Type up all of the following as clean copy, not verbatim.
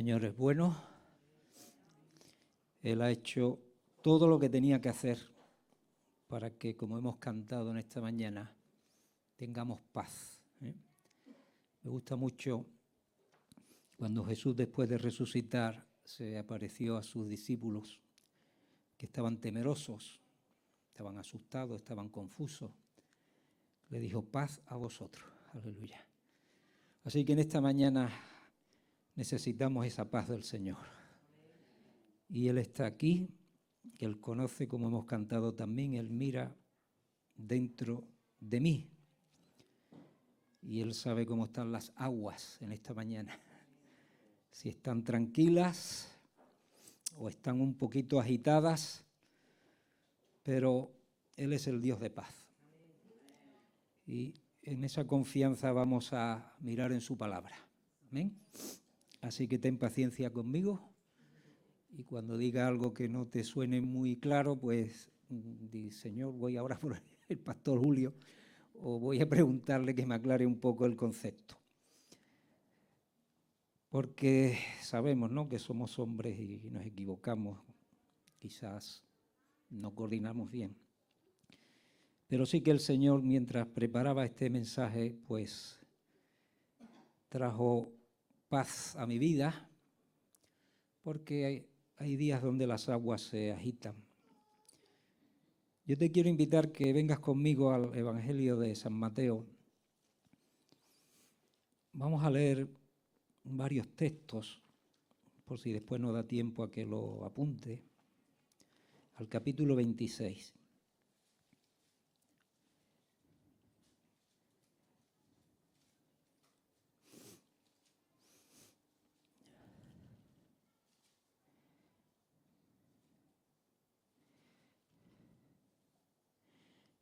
Señor es bueno. Él ha hecho todo lo que tenía que hacer para que, como hemos cantado en esta mañana, tengamos paz. Me gusta mucho cuando Jesús, después de resucitar, se apareció a sus discípulos que estaban temerosos, estaban asustados, estaban confusos. Le dijo: paz a vosotros. Aleluya. Así que en esta mañana necesitamos esa paz del Señor. Y Él está aquí, Él conoce, como hemos cantado también, Él mira dentro de mí. Y Él sabe cómo están las aguas en esta mañana. Si están tranquilas o están un poquito agitadas, pero Él es el Dios de paz. Y en esa confianza vamos a mirar en su palabra. ¿Amén? Así que ten paciencia conmigo. Y cuando diga algo que no te suene muy claro, pues di: Señor, voy ahora por el pastor Julio, o voy a preguntarle que me aclare un poco el concepto. Porque sabemos, ¿no?, que somos hombres y nos equivocamos, quizás no coordinamos bien. Pero sí que el Señor, mientras preparaba este mensaje, pues trajo paz a mi vida, porque hay días donde las aguas se agitan. Yo te quiero invitar que vengas conmigo al Evangelio de San Mateo. Vamos a leer varios textos, por si después no da tiempo a que lo apunte, al capítulo 26.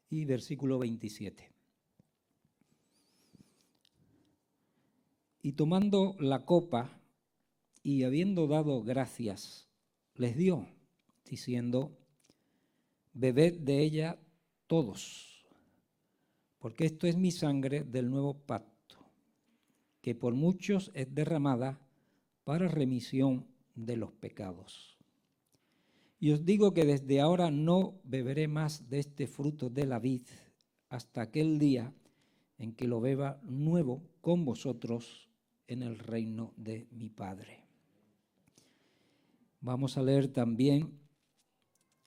Y versículo 27. Y tomando la copa y habiendo dado gracias, les dio, diciendo: bebed de ella todos, porque esto es mi sangre del nuevo pacto, que por muchos es derramada para remisión de los pecados. Y os digo que desde ahora no beberé más de este fruto de la vid hasta aquel día en que lo beba nuevo con vosotros en el reino de mi Padre. Vamos a leer también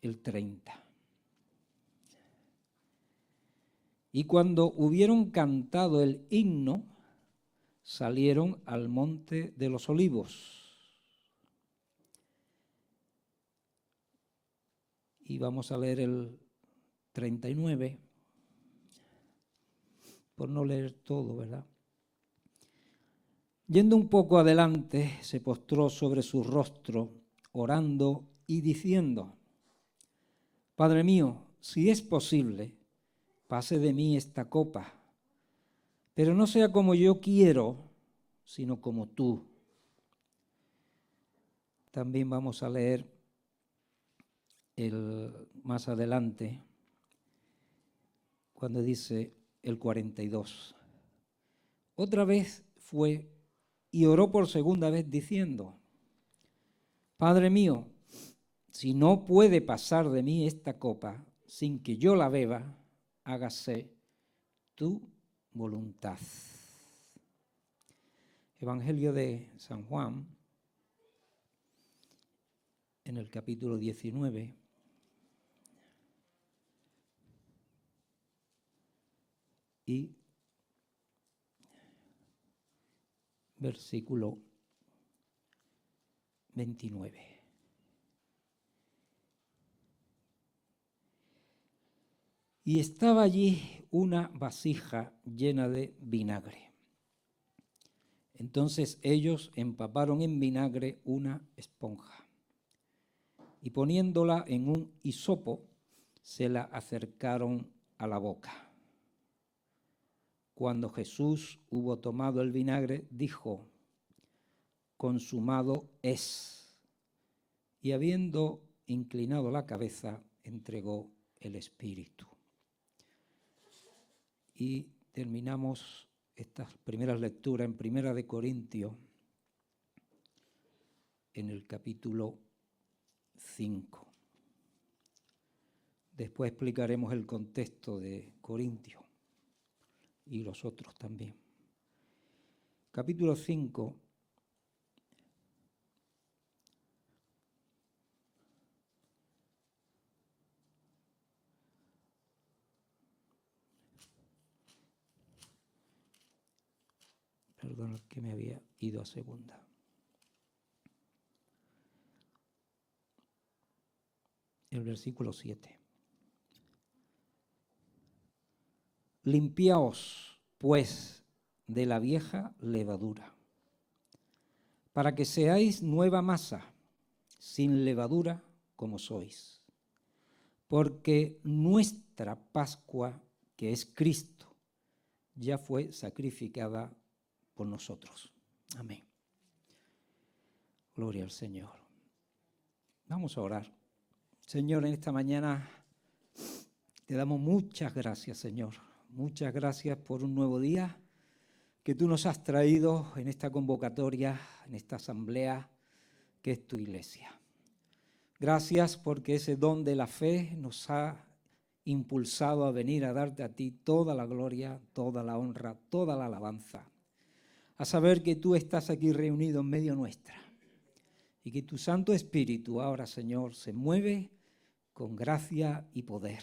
el 30. Y cuando hubieron cantado el himno, salieron al monte de los olivos. Y vamos a leer el 39, por no leer todo, ¿verdad? Yendo un poco adelante, se postró sobre su rostro, orando y diciendo: Padre mío, si es posible, pase de mí esta copa, pero no sea como yo quiero, sino como tú. También vamos a leer más adelante, cuando dice el 42. Otra vez fue y oró por segunda vez diciendo: Padre mío, si no puede pasar de mí esta copa sin que yo la beba, hágase tu voluntad. Evangelio de San Juan, en el capítulo 19. Y versículo 29. Y estaba allí una vasija llena de vinagre. Entonces ellos empaparon en vinagre una esponja y poniéndola en un hisopo, se la acercaron a la boca. Cuando Jesús hubo tomado el vinagre, dijo: consumado es. Y habiendo inclinado la cabeza, entregó el espíritu. Y terminamos estas primeras lecturas en 1 Corintios, en el capítulo 5. Después explicaremos el contexto de Corintios y los otros también. Capítulo 5. Perdón, que me había ido a segunda. El versículo 7. Limpiaos, pues, de la vieja levadura, para que seáis nueva masa, sin levadura como sois. Porque nuestra Pascua, que es Cristo, ya fue sacrificada por nosotros. Amén. Gloria al Señor. Vamos a orar. Señor, en esta mañana te damos muchas gracias, Señor. Muchas gracias por un nuevo día que tú nos has traído en esta convocatoria, en esta asamblea que es tu iglesia. Gracias porque ese don de la fe nos ha impulsado a venir a darte a ti toda la gloria, toda la honra, toda la alabanza. A saber que tú estás aquí reunido en medio nuestra y que tu Santo Espíritu ahora, Señor, se mueve con gracia y poder.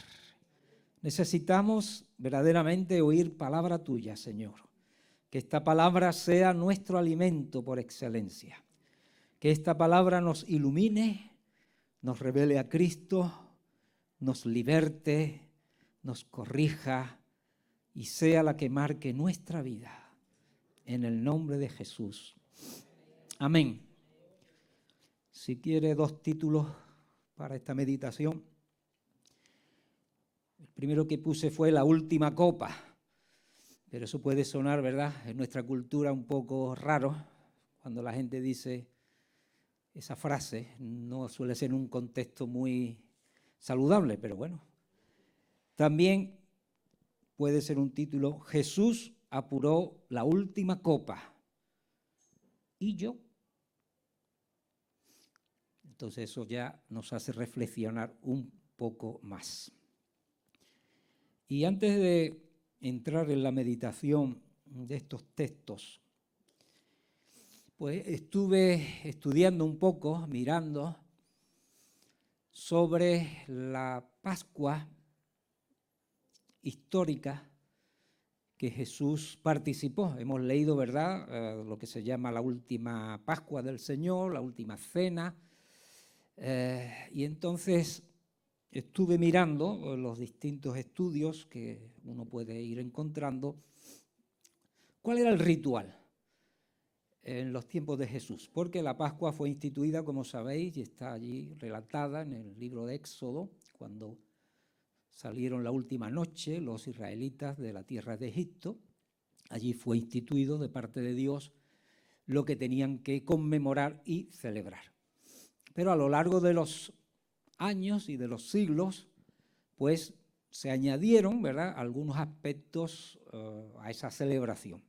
Necesitamos verdaderamente oír palabra tuya, Señor. Que esta palabra sea nuestro alimento por excelencia. Que esta palabra nos ilumine, nos revele a Cristo, nos liberte, nos corrija y sea la que marque nuestra vida. En el nombre de Jesús. Amén. Si quiere 2 títulos para esta meditación. El primero que puse fue La última copa. Pero eso puede sonar, ¿verdad?, en nuestra cultura un poco raro cuando la gente dice esa frase. No suele ser un contexto muy saludable, pero bueno. También puede ser un título, Jesús apuró la última copa. ¿Y yo? Entonces eso ya nos hace reflexionar un poco más. Y antes de entrar en la meditación de estos textos, pues estuve estudiando un poco, mirando sobre la Pascua histórica que Jesús participó. Hemos leído, ¿verdad?, lo que se llama la última Pascua del Señor, la última cena, y entonces estuve mirando los distintos estudios que uno puede ir encontrando. ¿Cuál era el ritual en los tiempos de Jesús? Porque la Pascua fue instituida, como sabéis, y está allí relatada en el libro de Éxodo, cuando salieron la última noche los israelitas de la tierra de Egipto. Allí fue instituido de parte de Dios lo que tenían que conmemorar y celebrar. Pero a lo largo de los años y de los siglos, pues se añadieron, ¿verdad?, algunos aspectos a esa celebración.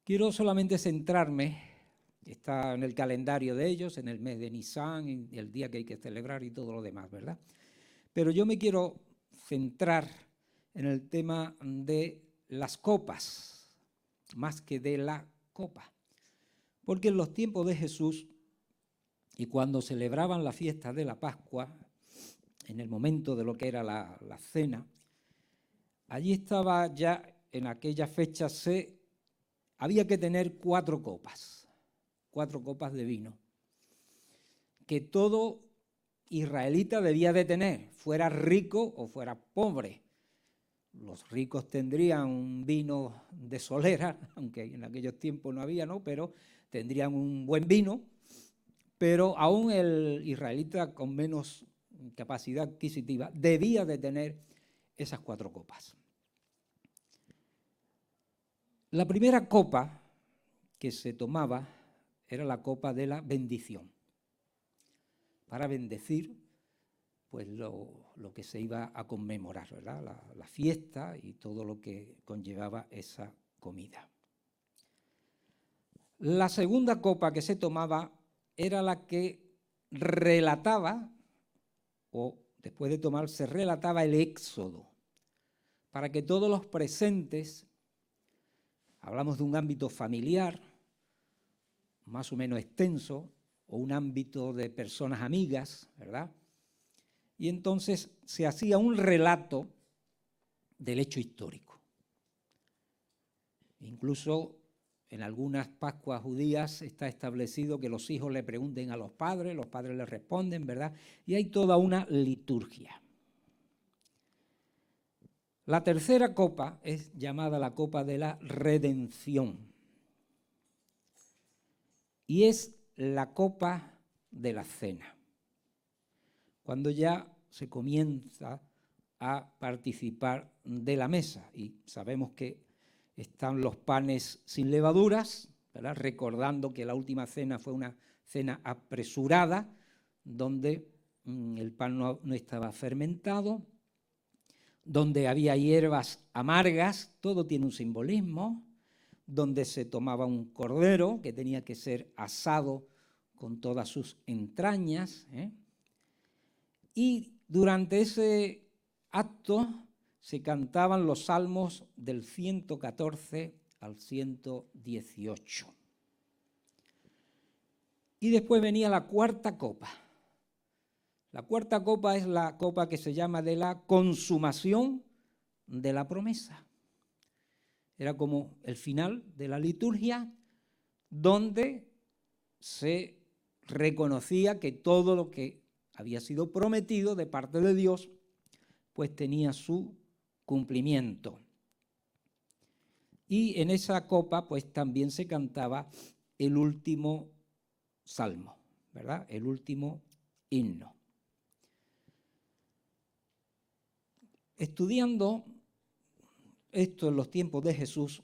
Quiero solamente centrarme, está en el calendario de ellos, en el mes de Nisan, en el día que hay que celebrar y todo lo demás, ¿verdad? Pero yo me quiero centrar en el tema de las copas, más que de la copa. Porque en los tiempos de Jesús, y cuando celebraban la fiesta de la Pascua, en el momento de lo que era la cena, allí estaba ya, en aquella fecha, había que tener 4 copas de vino, que todo israelita debía de tener, fuera rico o fuera pobre. Los ricos tendrían un vino de solera, aunque en aquellos tiempos no había, ¿no?, pero tendrían un buen vino, pero aún el israelita con menos capacidad adquisitiva debía de tener esas 4 copas. La primera copa que se tomaba era la copa de la bendición, para bendecir pues lo que se iba a conmemorar, ¿verdad?, la fiesta y todo lo que conllevaba esa comida. La segunda copa que se tomaba era la que relataba, o después de tomar, se relataba el éxodo, para que todos los presentes, hablamos de un ámbito familiar, más o menos extenso, o un ámbito de personas amigas, ¿verdad? Y entonces se hacía un relato del hecho histórico. Incluso en algunas Pascuas judías está establecido que los hijos le pregunten a los padres les responden, ¿verdad? Y hay toda una liturgia. La tercera copa es llamada la copa de la redención. Y es la copa de la cena. Cuando ya se comienza a participar de la mesa. Y sabemos que están los panes sin levaduras, ¿verdad? Recordando que la última cena fue una cena apresurada, donde el pan no estaba fermentado, donde había hierbas amargas, todo tiene un simbolismo, donde se tomaba un cordero que tenía que ser asado con todas sus entrañas, y durante ese acto se cantaban los salmos del 114 al 118. Y después venía la cuarta copa. La cuarta copa es la copa que se llama de la consumación de la promesa. Era como el final de la liturgia, donde se reconocía que todo lo que había sido prometido de parte de Dios, pues tenía su cumplimiento. Y en esa copa, pues también se cantaba el último salmo, ¿verdad? El último himno. Estudiando esto en los tiempos de Jesús,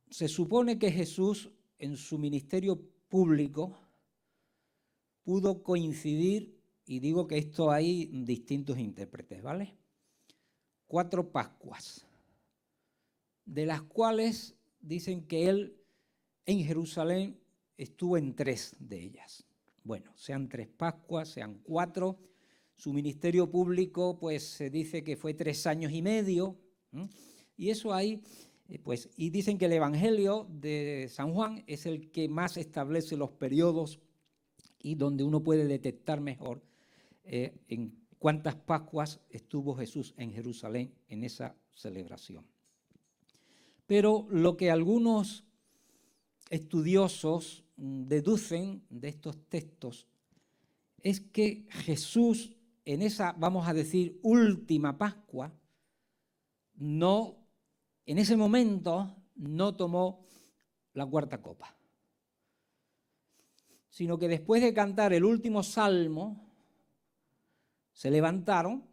se supone que Jesús en su ministerio público pudo coincidir, y digo que esto hay distintos intérpretes, ¿vale? 4 Pascuas, de las cuales dicen que él en Jerusalén estuvo en 3 de ellas. Bueno, sean 3 Pascuas, sean 4, su ministerio público pues se dice que fue 3 años y medio, y eso hay, pues, y dicen que el Evangelio de San Juan es el que más establece los periodos y donde uno puede detectar mejor en cuántas Pascuas estuvo Jesús en Jerusalén en esa celebración. Pero lo que algunos estudiosos deducen de estos textos es que Jesús en esa, vamos a decir, última Pascua, en ese momento no tomó la cuarta copa, sino que después de cantar el último salmo, se levantaron.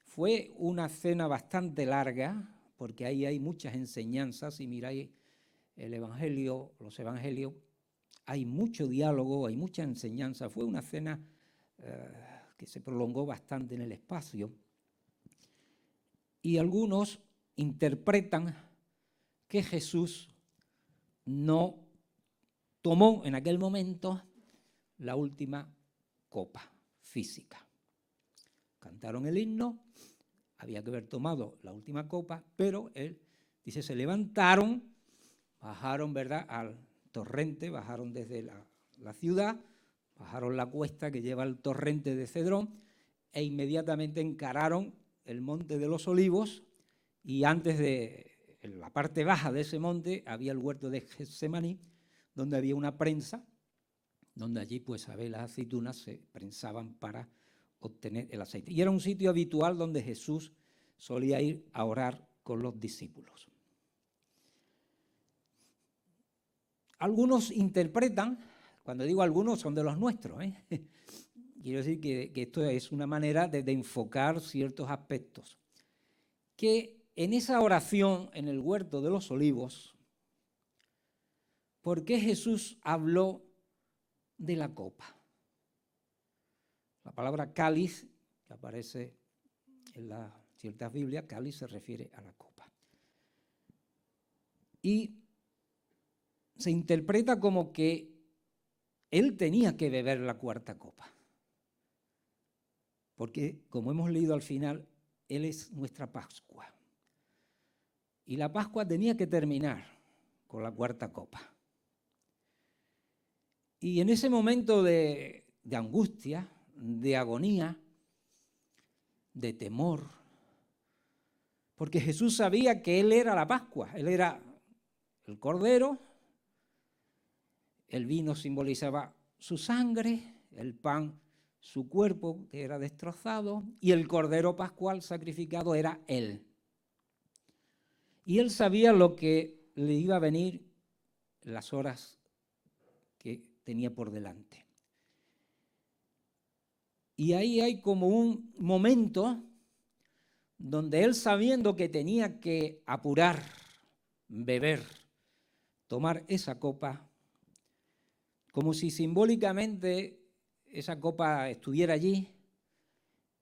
Fue una cena bastante larga, porque ahí hay muchas enseñanzas. Si miráis el Evangelio, los Evangelios, hay mucho diálogo, hay mucha enseñanza. Fue una cena que se prolongó bastante en el espacio. Y algunos interpretan que Jesús no tomó en aquel momento la última copa física. Cantaron el himno, había que haber tomado la última copa, pero él dice, se levantaron, bajaron, ¿verdad?, al torrente, bajaron desde la ciudad, bajaron la cuesta que lleva al torrente de Cedrón e inmediatamente encararon el monte de los Olivos, y antes en la parte baja de ese monte había el huerto de Getsemaní, donde había una prensa, donde allí pues las aceitunas se prensaban para obtener el aceite. Y era un sitio habitual donde Jesús solía ir a orar con los discípulos. Algunos interpretan, cuando digo algunos son de los nuestros, quiero decir que esto es una manera de enfocar ciertos aspectos, que en esa oración en el huerto de los Olivos, ¿por qué Jesús habló de la copa? La palabra cáliz, que aparece en las ciertas Biblias, cáliz se refiere a la copa. Y se interpreta como que él tenía que beber la cuarta copa. Porque, como hemos leído al final, él es nuestra Pascua. Y la Pascua tenía que terminar con la cuarta copa. Y en ese momento de angustia, de agonía, de temor, porque Jesús sabía que Él era la Pascua, Él era el Cordero, el vino simbolizaba su sangre, el pan su cuerpo que era destrozado y el Cordero Pascual sacrificado era Él. Y Él sabía lo que le iba a venir en las horas que tenía por delante. Y ahí hay como un momento donde él, sabiendo que tenía que apurar, beber, tomar esa copa, como si simbólicamente esa copa estuviera allí,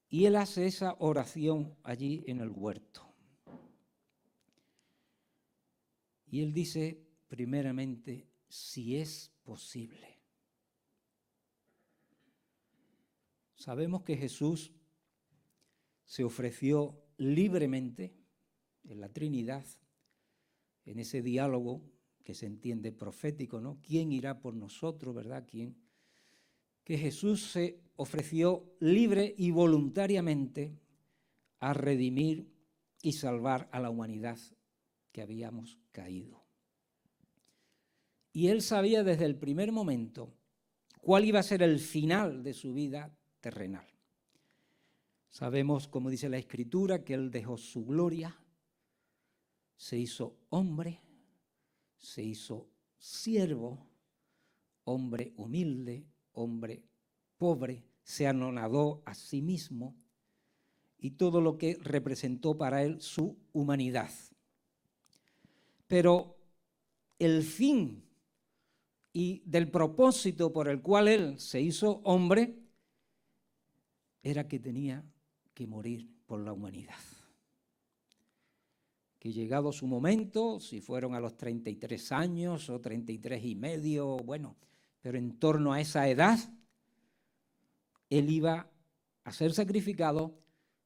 y él hace esa oración allí en el huerto. Y él dice, primeramente, si es posible. Sabemos que Jesús se ofreció libremente en la Trinidad, en ese diálogo que se entiende profético, ¿no? ¿Quién irá por nosotros, verdad? ¿Quién? Que Jesús se ofreció libre y voluntariamente a redimir y salvar a la humanidad que habíamos caído. Y él sabía desde el primer momento cuál iba a ser el final de su vida terrenal. Sabemos, como dice la Escritura, que él dejó su gloria, se hizo hombre, se hizo siervo, hombre humilde, hombre pobre, se anonadó a sí mismo y todo lo que representó para él su humanidad. Pero el fin y del propósito por el cual él se hizo hombre era que tenía que morir por la humanidad. Que llegado su momento, si fueron a los 33 años o 33 y medio, bueno, pero en torno a esa edad, él iba a ser sacrificado,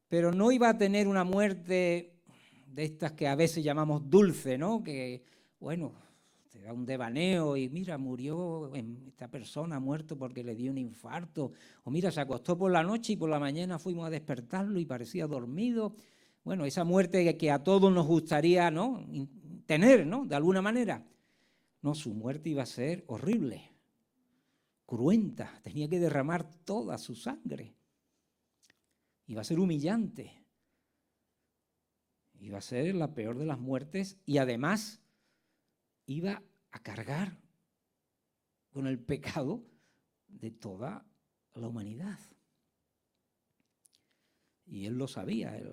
pero no iba a tener una muerte de estas que a veces llamamos dulce, ¿no? Que, bueno, te da un devaneo y mira, murió esta persona, ha muerto porque le dio un infarto, o mira, se acostó por la noche y por la mañana fuimos a despertarlo y parecía dormido. Bueno, esa muerte que a todos nos gustaría, ¿no?, tener, ¿no?, de alguna manera. No, su muerte iba a ser horrible, cruenta, tenía que derramar toda su sangre. Iba a ser humillante. Iba a ser la peor de las muertes y además iba a cargar con el pecado de toda la humanidad. Y él lo sabía, él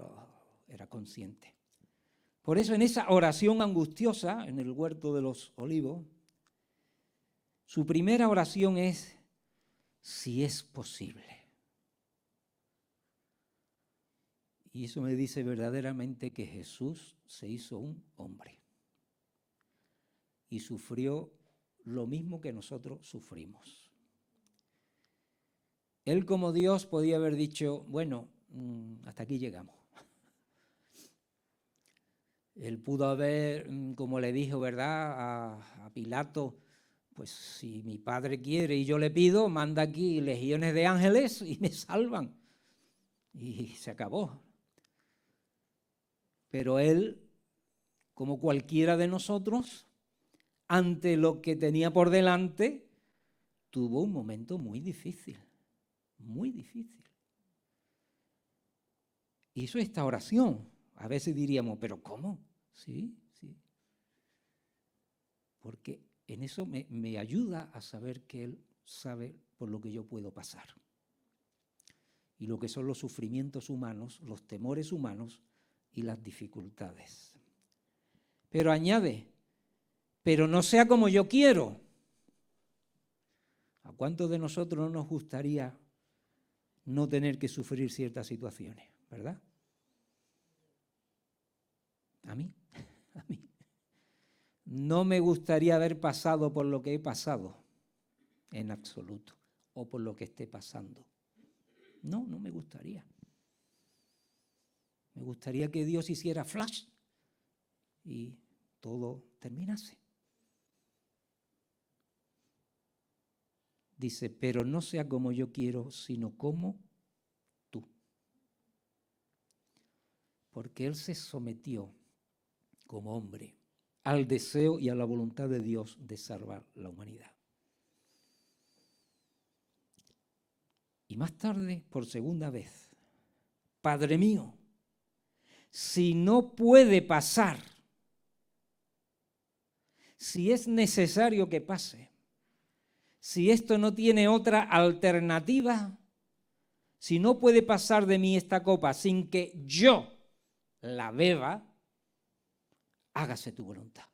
era consciente. Por eso en esa oración angustiosa en el huerto de los olivos, su primera oración es, si es posible. Y eso me dice verdaderamente que Jesús se hizo un hombre y sufrió lo mismo que nosotros sufrimos. Él como Dios podía haber dicho, bueno, hasta aquí llegamos. Él pudo haber, como le dijo, ¿verdad?, a Pilato, pues si mi padre quiere y yo le pido, manda aquí legiones de ángeles y me salvan. Y se acabó. Pero él, como cualquiera de nosotros, ante lo que tenía por delante, tuvo un momento muy difícil, muy difícil. Hizo esta oración. A veces diríamos, ¿pero cómo? Sí, sí. Porque en eso me ayuda a saber que Él sabe por lo que yo puedo pasar. Y lo que son los sufrimientos humanos, los temores humanos y las dificultades. Pero añade, pero no sea como yo quiero. ¿A cuántos de nosotros no nos gustaría no tener que sufrir ciertas situaciones, verdad? A mí. No me gustaría haber pasado por lo que he pasado, en absoluto, o por lo que esté pasando. No, no me gustaría. Me gustaría que Dios hiciera flash y todo terminase. Dice, pero no sea como yo quiero, sino como tú. Porque Él se sometió como hombre al deseo y a la voluntad de Dios de salvar la humanidad. Y más tarde, por segunda vez, Padre mío, si no puede pasar, si es necesario que pase, si esto no tiene otra alternativa, si no puede pasar de mí esta copa sin que yo la beba, hágase tu voluntad.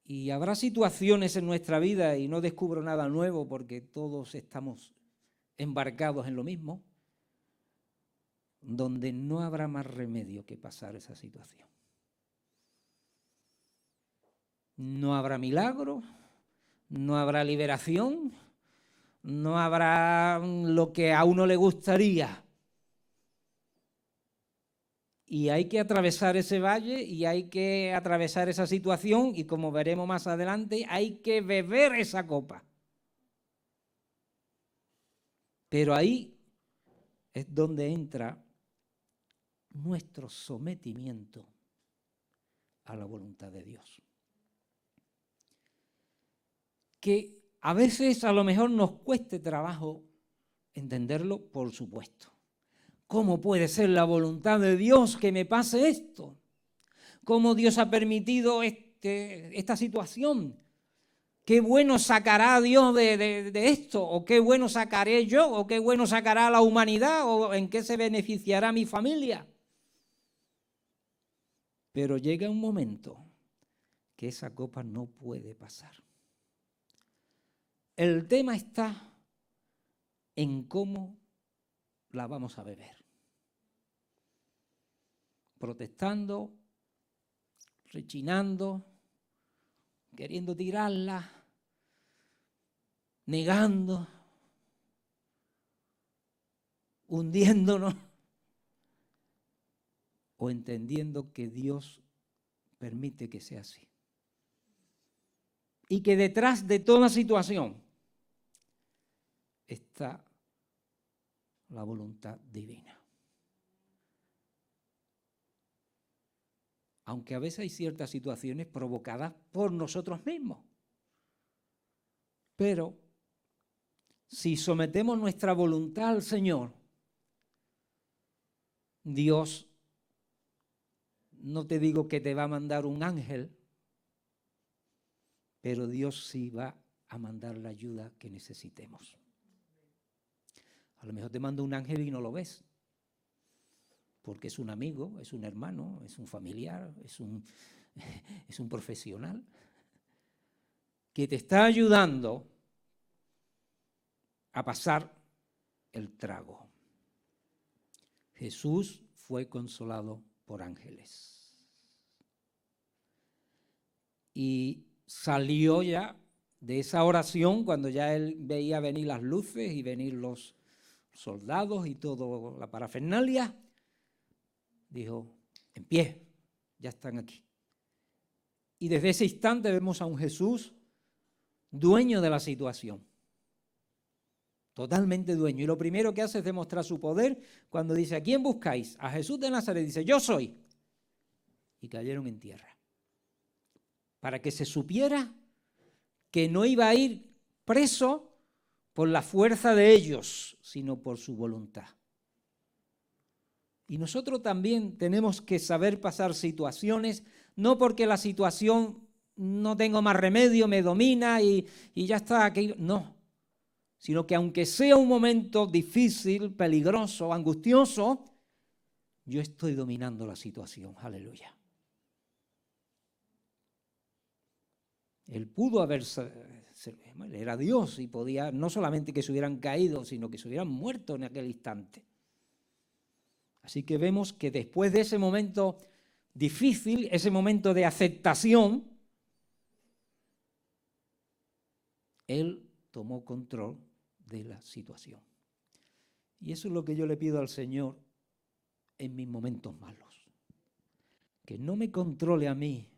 Y habrá situaciones en nuestra vida, y no descubro nada nuevo porque todos estamos embarcados en lo mismo, donde no habrá más remedio que pasar esa situación. No habrá milagro, no habrá liberación, no habrá lo que a uno le gustaría. Y hay que atravesar ese valle y hay que atravesar esa situación y, como veremos más adelante, hay que beber esa copa. Pero ahí es donde entra nuestro sometimiento a la voluntad de Dios. Que a veces a lo mejor nos cueste trabajo entenderlo, por supuesto. ¿Cómo puede ser la voluntad de Dios que me pase esto? ¿Cómo Dios ha permitido esta situación? ¿Qué bueno sacará Dios de esto? ¿O qué bueno sacaré yo? ¿O qué bueno sacará la humanidad? ¿O en qué se beneficiará mi familia? Pero llega un momento que esa copa no puede pasar. El tema está en cómo la vamos a beber. Protestando, rechinando, queriendo tirarla, negando, hundiéndonos, o entendiendo que Dios permite que sea así. Y que detrás de toda situación está la voluntad divina. Aunque a veces hay ciertas situaciones provocadas por nosotros mismos. Pero si sometemos nuestra voluntad al Señor, Dios, no te digo que te va a mandar un ángel, pero Dios sí va a mandar la ayuda que necesitemos. A lo mejor te manda un ángel y no lo ves, porque es un amigo, es un hermano, es un familiar, es un profesional que te está ayudando a pasar el trago. Jesús fue consolado por ángeles. Y salió ya de esa oración cuando ya él veía venir las luces y venir los soldados y toda la parafernalia. Dijo, en pie, ya están aquí. Y desde ese instante vemos a un Jesús dueño de la situación. Totalmente dueño. Y lo primero que hace es demostrar su poder cuando dice, ¿a quién buscáis? A Jesús de Nazaret. Dice, yo soy. Y cayeron en tierra. Para que se supiera que no iba a ir preso por la fuerza de ellos, sino por su voluntad. Y nosotros también tenemos que saber pasar situaciones, no porque la situación no tengo más remedio, me domina y ya está, no. Sino que aunque sea un momento difícil, peligroso, angustioso, yo estoy dominando la situación. Aleluya. Él pudo era Dios y podía no solamente que se hubieran caído, sino que se hubieran muerto en aquel instante. Así que vemos que después de ese momento difícil, ese momento de aceptación, Él tomó control de la situación. Y eso es lo que yo le pido al Señor en mis momentos malos. Que no me controle a mí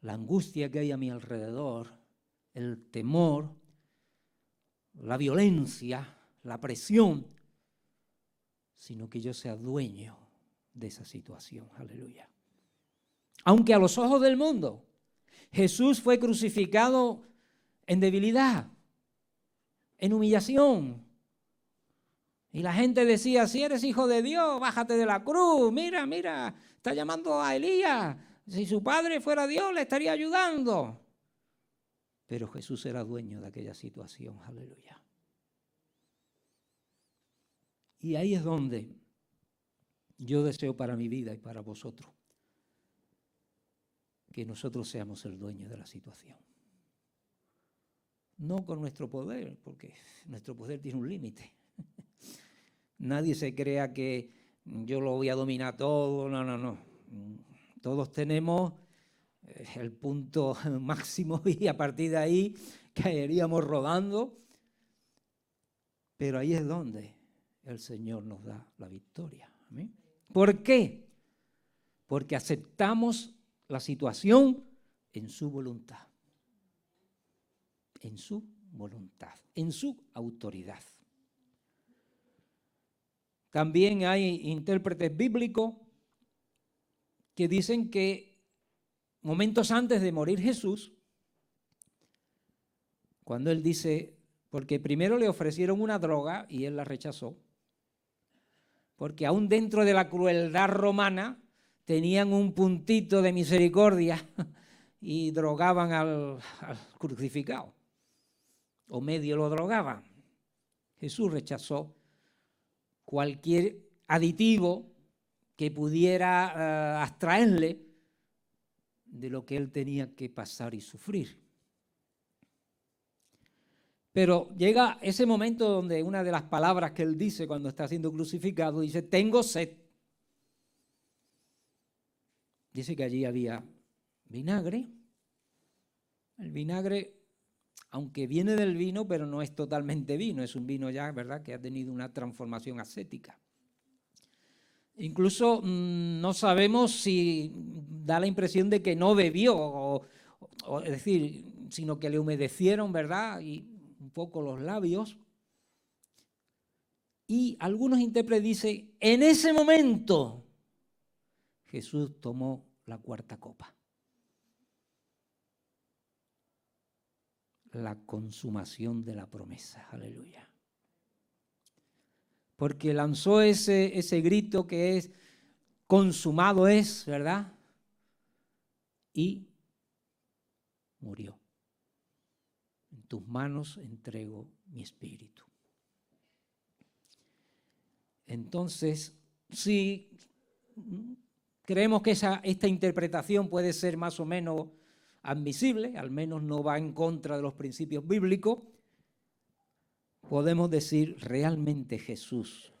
la angustia que hay a mi alrededor, el temor, la violencia, la presión, sino que yo sea dueño de esa situación. Aleluya. Aunque a los ojos del mundo Jesús fue crucificado en debilidad, en humillación. Y la gente decía, si eres hijo de Dios, bájate de la cruz. Mira, mira, está llamando a Elías. Si su padre fuera Dios, le estaría ayudando. Pero Jesús era dueño de aquella situación. Aleluya. Y ahí es donde yo deseo para mi vida y para vosotros que nosotros seamos el dueño de la situación. No con nuestro poder, porque nuestro poder tiene un límite. Nadie se crea que yo lo voy a dominar todo. No, no, no. Todos tenemos el punto máximo y a partir de ahí caeríamos rodando. Pero ahí es donde el Señor nos da la victoria. ¿Amén? ¿Por qué? Porque aceptamos la situación en su voluntad. En su voluntad, en su autoridad. También hay intérpretes bíblicos que dicen que momentos antes de morir Jesús, cuando él dice, porque primero le ofrecieron una droga y él la rechazó, porque aún dentro de la crueldad romana tenían un puntito de misericordia y drogaban al crucificado, o medio lo drogaban. Jesús rechazó cualquier aditivo que pudiera abstraerle de lo que él tenía que pasar y sufrir. Pero llega ese momento donde una de las palabras que él dice cuando está siendo crucificado, dice, tengo sed. Dice que allí había vinagre. El vinagre, aunque viene del vino, pero no es totalmente vino, es un vino ya, ¿verdad?, que ha tenido una transformación ascética. Incluso no sabemos si da la impresión de que no bebió, es decir, sino que le humedecieron, ¿verdad?, y un poco los labios. Y algunos intérpretes dicen, en ese momento Jesús tomó la cuarta copa. La consumación de la promesa, aleluya. Porque lanzó ese grito que es, consumado es, ¿verdad? Y murió. En tus manos entrego mi espíritu. Entonces, si creemos que esta interpretación puede ser más o menos admisible, al menos no va en contra de los principios bíblicos, podemos decir, ¿realmente Jesús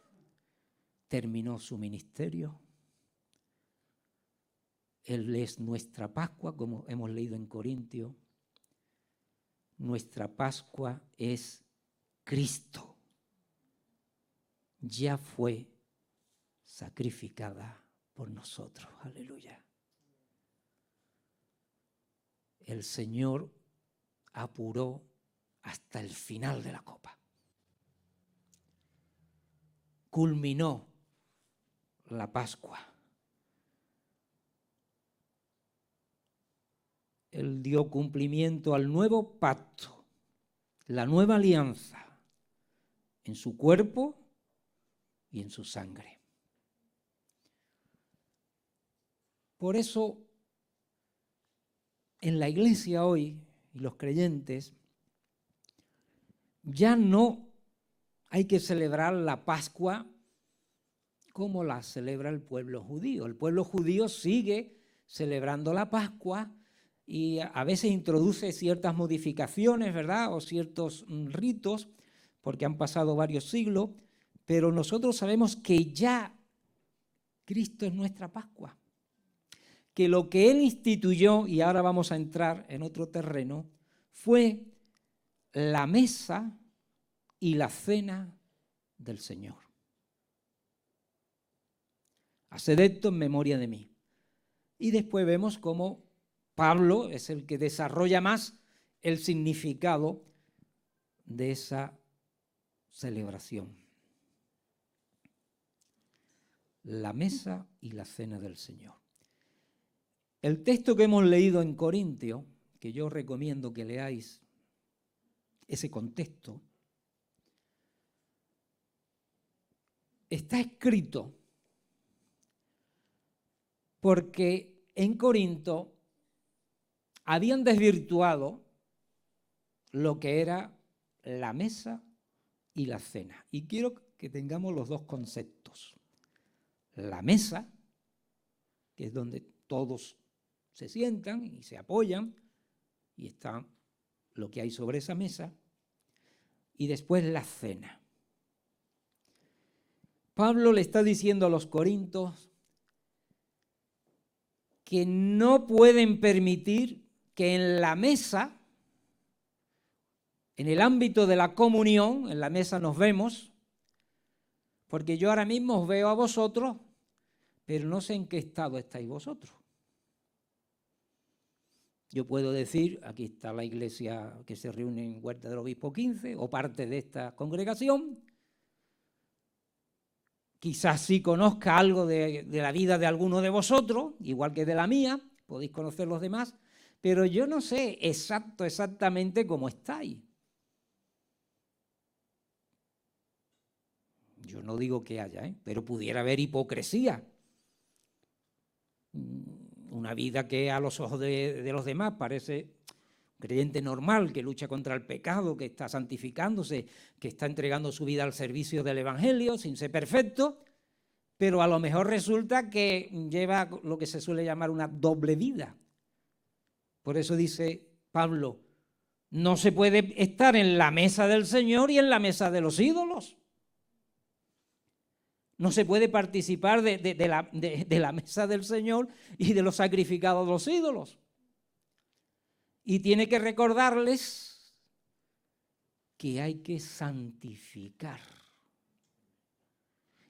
terminó su ministerio? Él es nuestra Pascua, como hemos leído en Corintios. Nuestra Pascua es Cristo. Ya fue sacrificada por nosotros. Aleluya. El Señor apuró hasta el final de la copa. Culminó la Pascua. Él dio cumplimiento al nuevo pacto, la nueva alianza, en su cuerpo y en su sangre. Por eso, en la iglesia hoy, y los creyentes, ya no hay que celebrar la Pascua como la celebra el pueblo judío. El pueblo judío sigue celebrando la Pascua y a veces introduce ciertas modificaciones, ¿verdad?, o ciertos ritos, porque han pasado varios siglos, pero nosotros sabemos que ya Cristo es nuestra Pascua. que lo que él instituyó, y ahora vamos a entrar en otro terreno, fue la mesa y la cena del Señor. Haced esto en memoria de mí. Y después vemos cómo Pablo es el que desarrolla más el significado de esa celebración. La mesa y la cena del Señor. El texto que hemos leído en Corintios, que yo recomiendo que leáis ese contexto, está escrito porque en Corinto habían desvirtuado lo que era la mesa y la cena. Y quiero que tengamos los dos conceptos. La mesa, que es donde todos se sientan y se apoyan, y está lo que hay sobre esa mesa, y después la cena. Pablo le está diciendo a los corintios que no pueden permitir que en la mesa, en el ámbito de la comunión, en la mesa nos vemos, porque yo ahora mismo os veo a vosotros, pero no sé en qué estado estáis vosotros. Yo puedo decir, aquí está la iglesia que se reúne en Huerta del Obispo 15, o parte de esta congregación. Quizás sí conozca algo de la vida de alguno de vosotros, igual que de la mía, podéis conocer los demás, pero yo no sé exactamente cómo estáis. Yo no digo que haya, pero pudiera haber hipocresía. Una vida que a los ojos de los demás parece un creyente normal, que lucha contra el pecado, que está santificándose, que está entregando su vida al servicio del Evangelio sin ser perfecto, pero a lo mejor resulta que lleva lo que se suele llamar una doble vida. Por eso dice Pablo, no se puede estar en la mesa del Señor y en la mesa de los ídolos. No se puede participar de la mesa del Señor y de los sacrificados de los ídolos. Y tiene que recordarles que hay que santificar,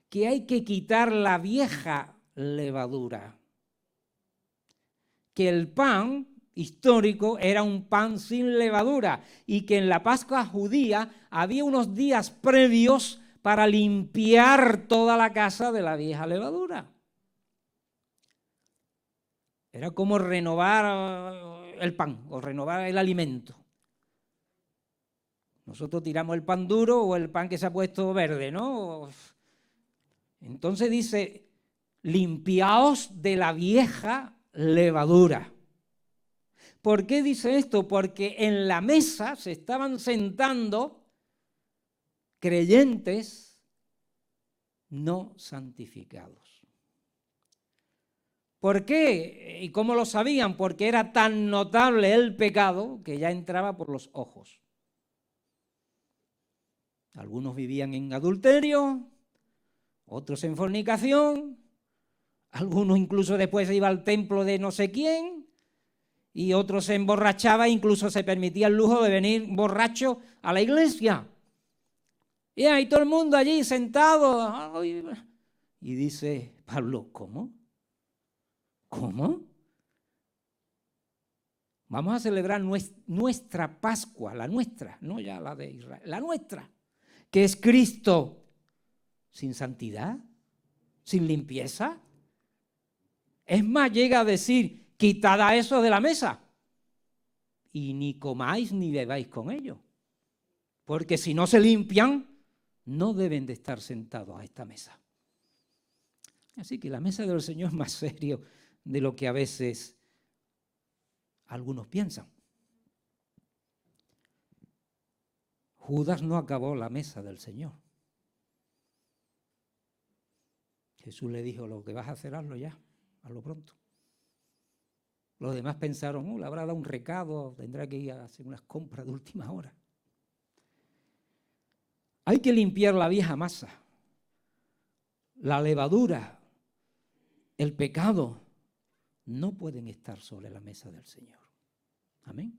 que hay que quitar la vieja levadura, que el pan histórico era un pan sin levadura y que en la Pascua judía había unos días previos para limpiar toda la casa de la vieja levadura. Era como renovar el pan o renovar el alimento. Nosotros tiramos el pan duro o el pan que se ha puesto verde, ¿no? Entonces dice, limpiaos de la vieja levadura. ¿Por qué dice esto? Porque en la mesa se estaban sentando creyentes no santificados. ¿Por qué? ¿Y cómo lo sabían? Porque era tan notable el pecado que ya entraba por los ojos. Algunos vivían en adulterio, otros en fornicación, algunos incluso después iban al templo de no sé quién, y otros se emborrachaban, incluso se permitía el lujo de venir borracho a la iglesia. Y hay todo el mundo allí sentado. Y dice Pablo, ¿cómo? ¿Cómo? Vamos a celebrar nuestra Pascua, la nuestra, no ya la de Israel, la nuestra, que es Cristo, sin santidad, sin limpieza. Es más, llega a decir, quitad a eso de la mesa y ni comáis ni bebáis con ellos, porque si no se limpian, no deben de estar sentados a esta mesa. Así que la mesa del Señor es más serio de lo que a veces algunos piensan. Judas no acabó la mesa del Señor. Jesús le dijo, lo que vas a hacer, hazlo ya, hazlo pronto. Los demás pensaron, le habrá dado un recado, tendrá que ir a hacer unas compras de última hora. Hay que limpiar la vieja masa, la levadura, el pecado no pueden estar sobre la mesa del Señor. Amén.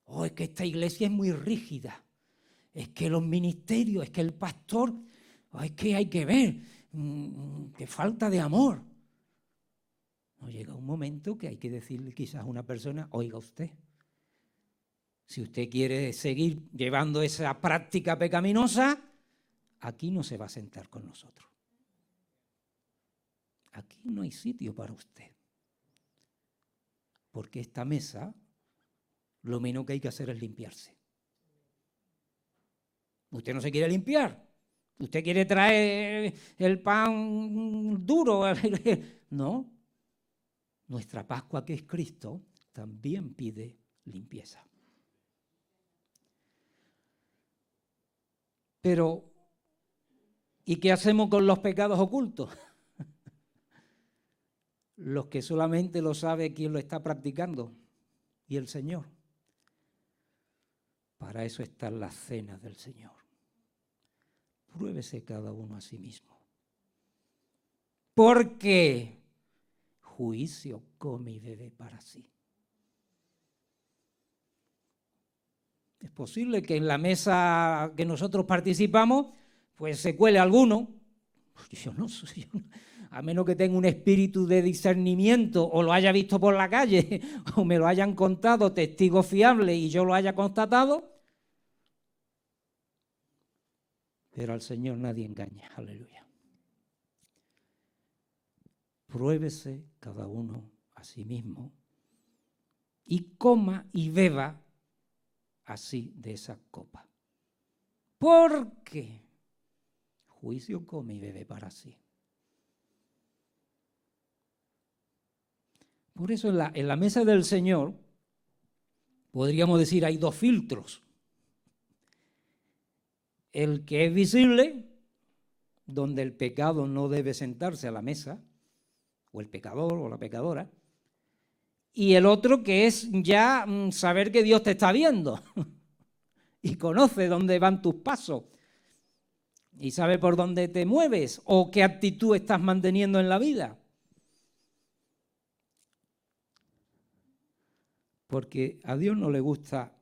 Oh, es que esta iglesia es muy rígida. Es que los ministerios, es que el pastor, oh, es que hay que ver, que falta de amor. No, llega un momento que hay que decirle quizás a una persona, oiga usted, si usted quiere seguir llevando esa práctica pecaminosa, aquí no se va a sentar con nosotros. Aquí no hay sitio para usted. Porque esta mesa, lo menos que hay que hacer es limpiarse. Usted no se quiere limpiar. Usted quiere traer el pan duro. No. Nuestra Pascua, que es Cristo, también pide limpieza. Pero, ¿y qué hacemos con los pecados ocultos? Los que solamente lo sabe quien lo está practicando, y el Señor. Para eso están las cenas del Señor. Pruébese cada uno a sí mismo. Porque juicio come y bebe para sí. Es posible que en la mesa que nosotros participamos, pues se cuele alguno. Yo no, a menos que tenga un espíritu de discernimiento o lo haya visto por la calle o me lo hayan contado testigos fiables y yo lo haya constatado. Pero al Señor nadie engaña, aleluya. Pruébese cada uno a sí mismo y coma y beba así de esa copa. Porque juicio come y bebe para sí. Por eso en la mesa del Señor, podríamos decir, hay dos filtros. El que es visible, donde el pecado no debe sentarse a la mesa, o el pecador o la pecadora, y el otro que es ya saber que Dios te está viendo y conoce dónde van tus pasos y sabe por dónde te mueves o qué actitud estás manteniendo en la vida. Porque a Dios no le gusta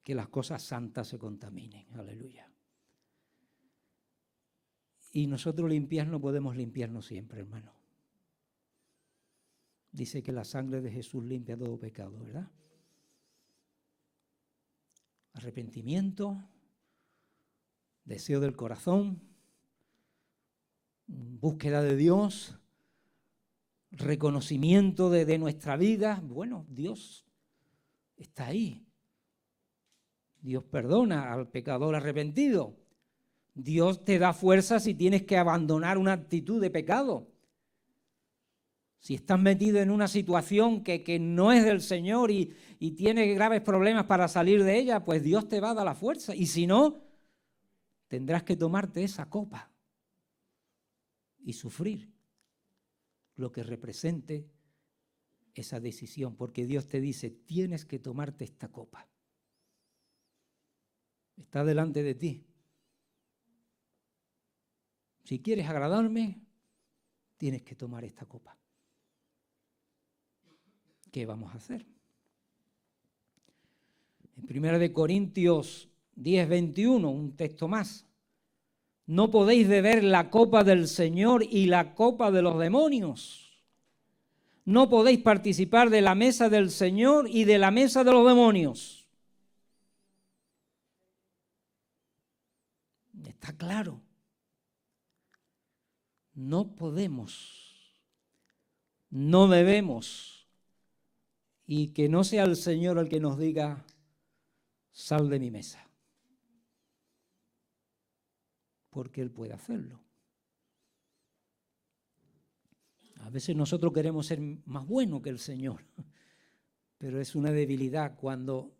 que las cosas santas se contaminen, aleluya. Y nosotros limpiar no podemos limpiarnos siempre, hermano. Dice que la sangre de Jesús limpia todo pecado, ¿verdad? Arrepentimiento, deseo del corazón, búsqueda de Dios, reconocimiento de nuestra vida. Bueno, Dios está ahí. Dios perdona al pecador arrepentido. Dios te da fuerza si tienes que abandonar una actitud de pecado. Si estás metido en una situación que no es del Señor y tienes graves problemas para salir de ella, pues Dios te va a dar la fuerza. Y si no, tendrás que tomarte esa copa y sufrir lo que represente esa decisión, porque Dios te dice, tienes que tomarte esta copa. Está delante de ti. Si quieres agradarme, tienes que tomar esta copa. ¿Qué vamos a hacer? En 1 Corintios 10, 21, un texto más. No podéis beber la copa del Señor y la copa de los demonios. No podéis participar de la mesa del Señor y de la mesa de los demonios. Está claro. No podemos, no debemos, y que no sea el Señor el que nos diga, sal de mi mesa, porque Él puede hacerlo. A veces nosotros queremos ser más buenos que el Señor, pero es una debilidad cuando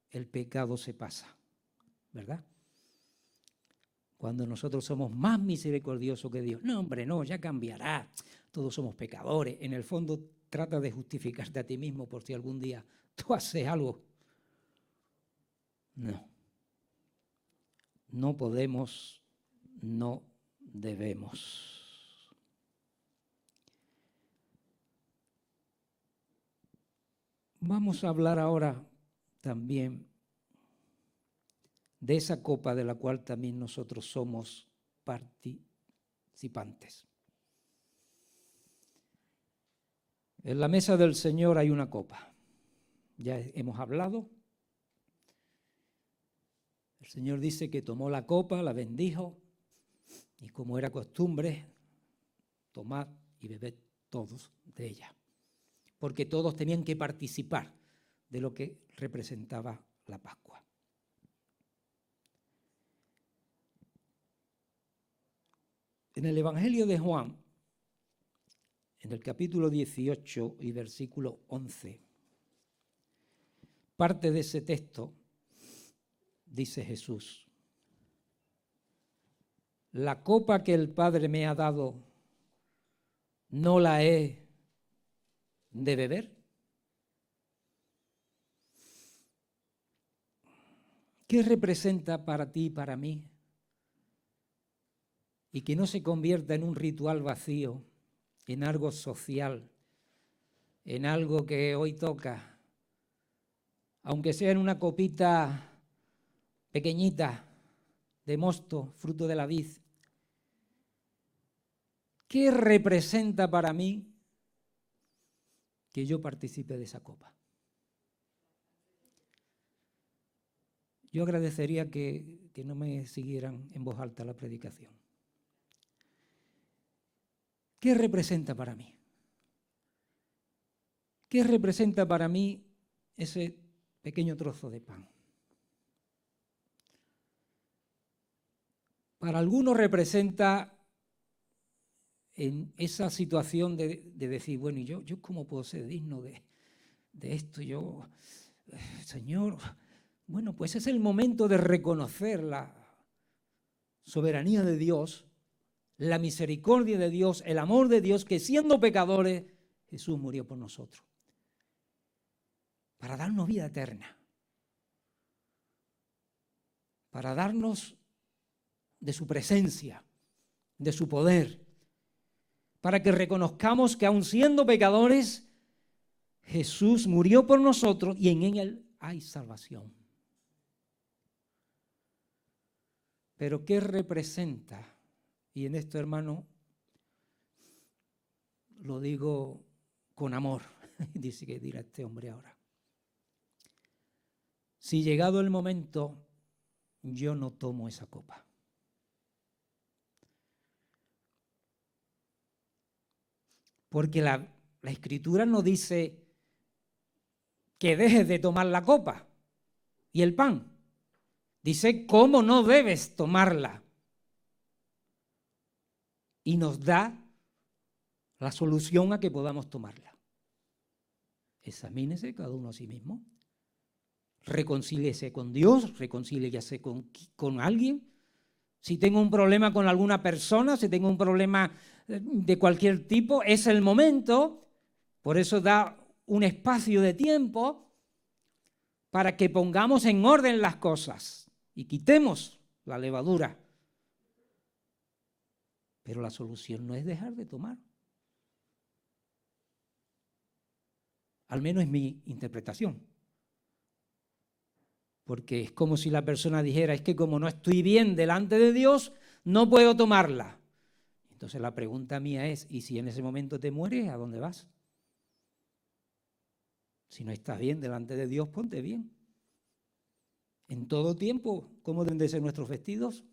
el pecado se pasa, ¿verdad? Cuando nosotros somos más misericordiosos que Dios. No, hombre, no, ya cambiará. Todos somos pecadores. En el fondo, trata de justificarte a ti mismo por si algún día tú haces algo. No. No podemos, no debemos. Vamos a hablar ahora también de esa copa de la cual también nosotros somos participantes. En la mesa del Señor hay una copa. Ya hemos hablado. El Señor dice que tomó la copa, la bendijo, y como era costumbre, tomad y bebed todos de ella, porque todos tenían que participar de lo que representaba la Pascua. En el Evangelio de Juan, en el capítulo 18 y versículo 11, parte de ese texto dice Jesús: la copa que el Padre me ha dado, ¿no la he de beber? ¿Qué representa para ti y para mí? Y que no se convierta en un ritual vacío, en algo social, en algo que hoy toca, aunque sea en una copita pequeñita de mosto, fruto de la vid. ¿Qué representa para mí que yo participe de esa copa? Yo agradecería que no me siguieran en voz alta la predicación. ¿Qué representa para mí? ¿Qué representa para mí ese pequeño trozo de pan? Para algunos representa en esa situación de decir, bueno, ¿y yo cómo puedo ser digno de esto? Señor, bueno, pues es el momento de reconocer la soberanía de Dios, la misericordia de Dios, el amor de Dios, que siendo pecadores, Jesús murió por nosotros, para darnos vida eterna, para darnos de su presencia, de su poder, para que reconozcamos que aun siendo pecadores, Jesús murió por nosotros y en Él hay salvación. Pero ¿qué representa? Y en esto, hermano, lo digo con amor, dice que dirá este hombre ahora. Si llegado el momento, yo no tomo esa copa. Porque la Escritura no dice que dejes de tomar la copa y el pan. Dice cómo no debes tomarla. Y nos da la solución a que podamos tomarla. Examínese cada uno a sí mismo. Reconcíliese con Dios, reconcíliese con alguien. Si tengo un problema con alguna persona, si tengo un problema de cualquier tipo, es el momento. Por eso da un espacio de tiempo para que pongamos en orden las cosas y quitemos la levadura. Pero la solución no es dejar de tomar. Al menos es mi interpretación. Porque es como si la persona dijera, es que como no estoy bien delante de Dios, no puedo tomarla. Entonces la pregunta mía es, ¿y si en ese momento te mueres, a dónde vas? Si no estás bien delante de Dios, ponte bien. En todo tiempo, ¿cómo deben de ser nuestros vestidos?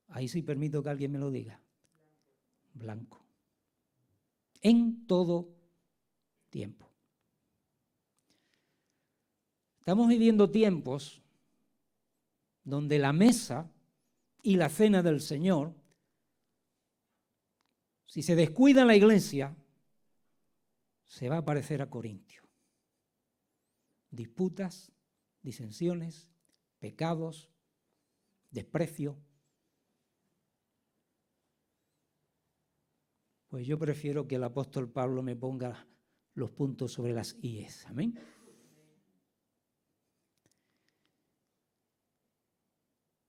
Ahí sí permito que alguien me lo diga. Blanco. En todo tiempo. Estamos viviendo tiempos donde la mesa y la cena del Señor, si se descuida la iglesia, se va a parecer a Corintio. Disputas, disensiones, pecados, desprecio. Pues yo prefiero que el apóstol Pablo me ponga los puntos sobre las íes. Amén.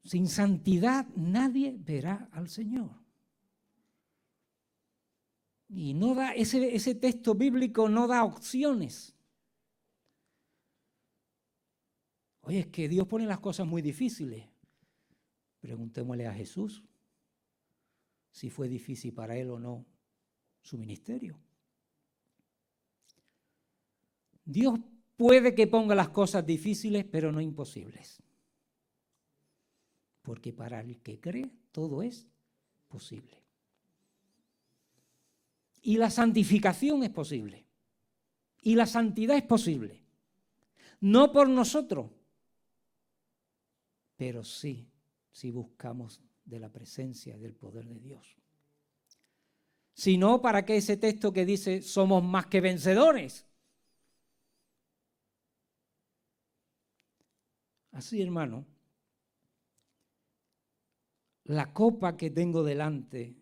Sin santidad nadie verá al Señor. Y no da, ese texto bíblico no da opciones. Oye, es que Dios pone las cosas muy difíciles. Preguntémosle a Jesús si fue difícil para él o no su ministerio. Dios puede que ponga las cosas difíciles, pero no imposibles. Porque para el que cree, todo es posible. Y la santificación es posible. Y la santidad es posible. No por nosotros, pero sí, si buscamos de la presencia y del poder de Dios. Si no, ¿para qué ese texto que dice somos más que vencedores? Así, hermano, la copa que tengo delante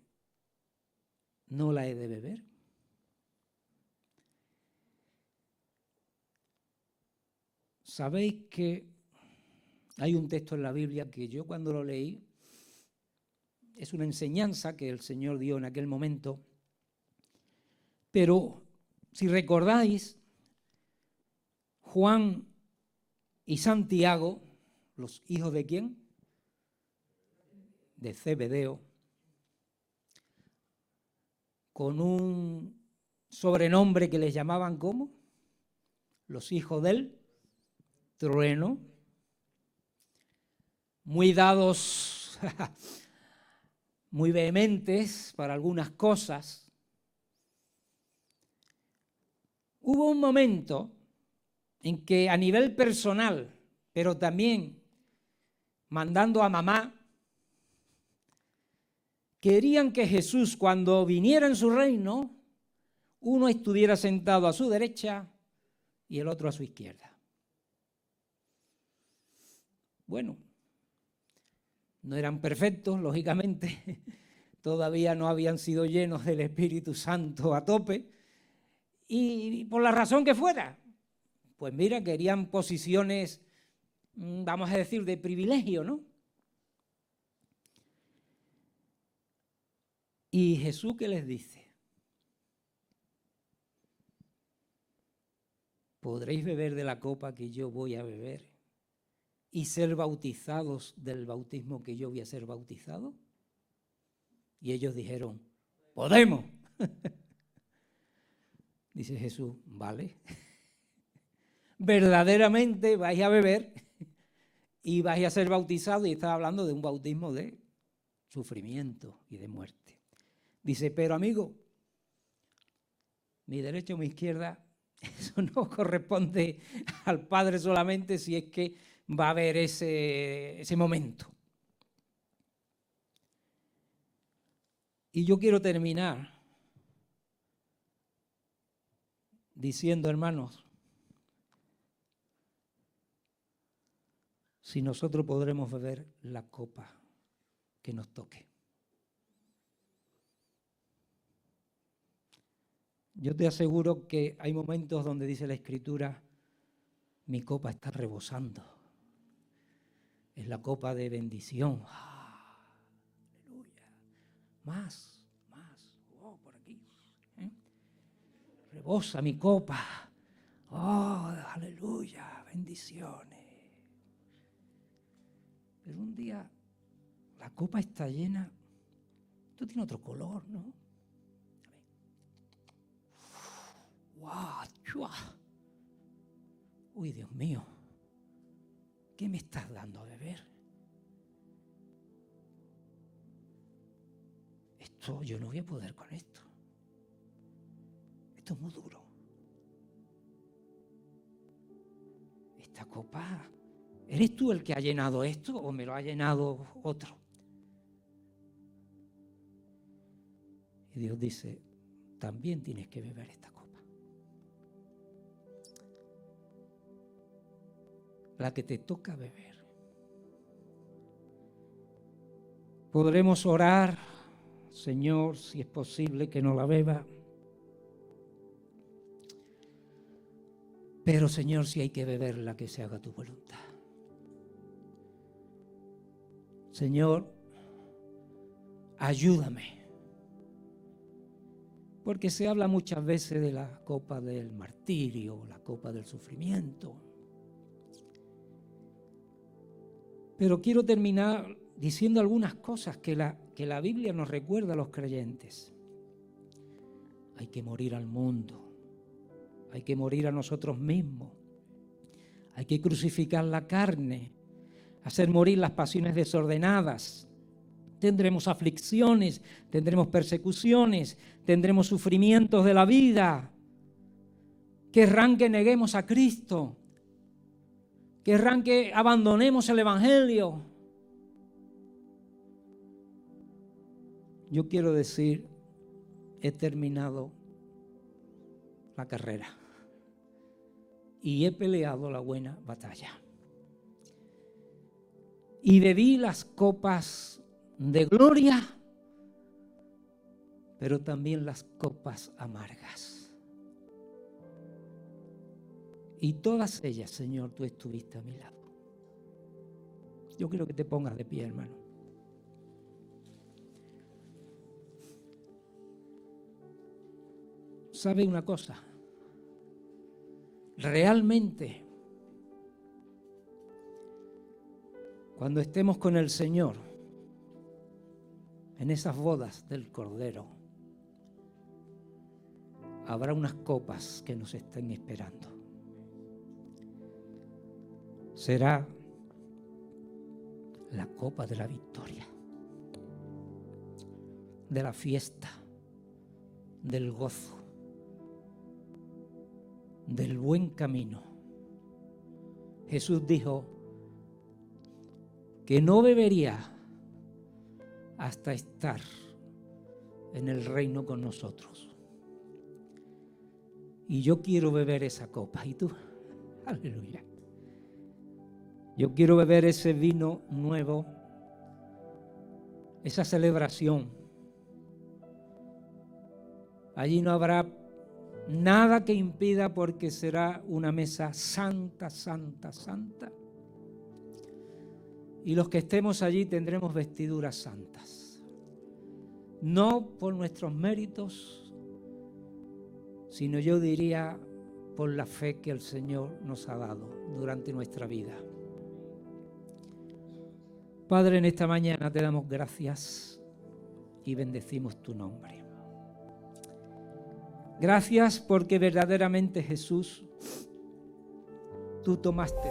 no la he de beber. Sabéis que hay un texto en la Biblia que yo cuando lo leí, es una enseñanza que el Señor dio en aquel momento, pero si recordáis, Juan y Santiago, los hijos de ¿quién? De Zebedeo, con un sobrenombre que les llamaban ¿cómo? Los hijos del trueno, muy dados, muy vehementes para algunas cosas. Hubo un momento en que a nivel personal, pero también mandando a mamá, querían que Jesús, cuando viniera en su reino, uno estuviera sentado a su derecha y el otro a su izquierda. Bueno, no eran perfectos, lógicamente, todavía no habían sido llenos del Espíritu Santo a tope, y por la razón que fuera, pues mira, querían posiciones, vamos a decir, de privilegio, ¿no? ¿Y Jesús qué les dice? ¿Podréis beber de la copa que yo voy a beber y ser bautizados del bautismo que yo voy a ser bautizado? Y ellos dijeron, podemos. Dice Jesús, vale. Verdaderamente vais a beber y vais a ser bautizados, y está hablando de un bautismo de sufrimiento y de muerte. Dice, pero amigo, mi derecha o mi izquierda, eso no corresponde al Padre solamente si es que va a haber ese momento. Y yo quiero terminar diciendo, hermanos, si nosotros podremos beber la copa que nos toque. Yo te aseguro que hay momentos donde dice la Escritura, mi copa está rebosando. Es la copa de bendición. Aleluya. Más. Oh, por aquí. Rebosa mi copa. Oh, aleluya. Bendiciones. Pero un día la copa está llena. Esto tiene otro color, ¿no? ¡Wow! Uy, Dios mío, ¿qué me estás dando a beber? Esto, yo no voy a poder con esto. Esto es muy duro. Esta copa, ¿eres tú el que ha llenado esto o me lo ha llenado otro? Y Dios dice, también tienes que beber esta copa. La que te toca beber. Podremos orar, Señor, si es posible que no la beba. Pero, Señor, si hay que beberla, que se haga tu voluntad. Señor, ayúdame Porque se habla muchas veces de la copa del martirio, la copa del sufrimiento. Pero quiero terminar diciendo algunas cosas que la Biblia nos recuerda a los creyentes. Hay que morir al mundo, hay que morir a nosotros mismos, hay que crucificar la carne, hacer morir las pasiones desordenadas. Tendremos aflicciones, tendremos persecuciones, tendremos sufrimientos de la vida. Querrán que neguemos a Cristo, querrán que abandonemos el Evangelio. Yo quiero decir, he terminado la carrera y he peleado la buena batalla. Y bebí las copas de gloria, pero también las copas amargas. Y todas ellas, Señor, tú estuviste a mi lado. Yo quiero que te pongas de pie, hermano. ¿Sabe una cosa? Realmente, cuando estemos con el Señor, en esas bodas del Cordero, habrá unas copas que nos estén esperando. Será la copa de la victoria, de la fiesta, del gozo, del buen camino. Jesús dijo que no bebería hasta estar en el reino con nosotros. Y yo quiero beber esa copa. ¿Y tú? Aleluya. Yo quiero beber ese vino nuevo, esa celebración. Allí no habrá nada que impida, porque será una mesa santa, santa, santa. Y los que estemos allí tendremos vestiduras santas. No por nuestros méritos, sino yo diría por la fe que el Señor nos ha dado durante nuestra vida. Padre, en esta mañana te damos gracias y bendecimos tu nombre. Gracias porque verdaderamente, Jesús, tú tomaste